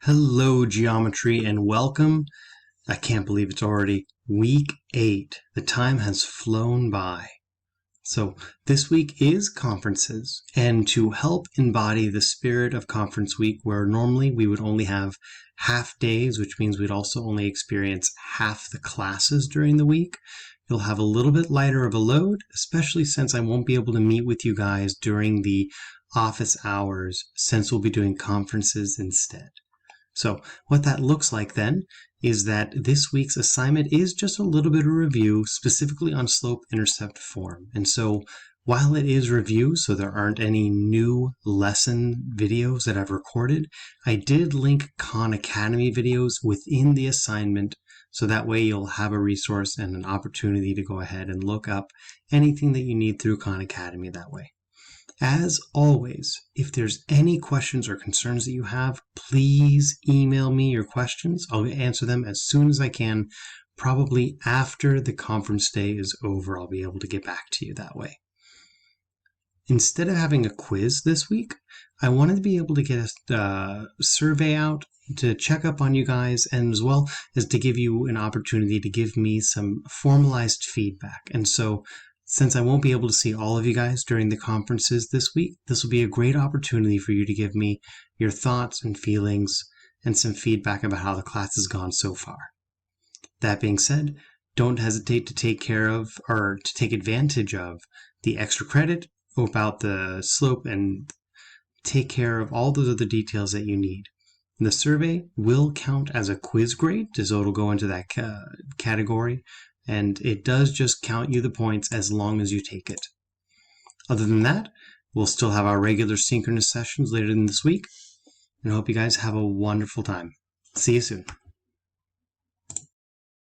Hello, geometry, and welcome. I can't believe it's already week 8. The time has flown by. So this week is conferences, and to help embody the spirit of conference week, where normally we would only have half days, which means we'd also only experience half the classes during the week, you'll have a little bit lighter of a load, especially since I won't be able to meet with you guys during the office hours, since we'll be doing conferences instead. So what that looks like then is that this week's assignment is just a little bit of review specifically on slope-intercept form. And so while it is review, so there aren't any new lesson videos that I've recorded, I did link Khan Academy videos within the assignment, so that way you'll have a resource and an opportunity to go ahead and look up anything that you need through Khan Academy that way. As always, if there's any questions or concerns that you have, please email me your questions. I'll answer them as soon as I can. Probably after the conference day is over, I'll be able to get back to you that way. Instead of having a quiz this week, I wanted to be able to get a survey out to check up on you guys, and as well as to give you an opportunity to give me some formalized feedback. And so since I won't be able to see all of you guys during the conferences this week, this will be a great opportunity for you to give me your thoughts and feelings and some feedback about how the class has gone so far. That being said, don't hesitate to take care of or to take advantage of the extra credit about the slope and take care of all those other details that you need. The survey will count as a quiz grade, so it'll go into that category. And it does just count you the points as long as you take it. Other than that, we'll still have our regular synchronous sessions later in this week. And I hope you guys have a wonderful time. See you soon.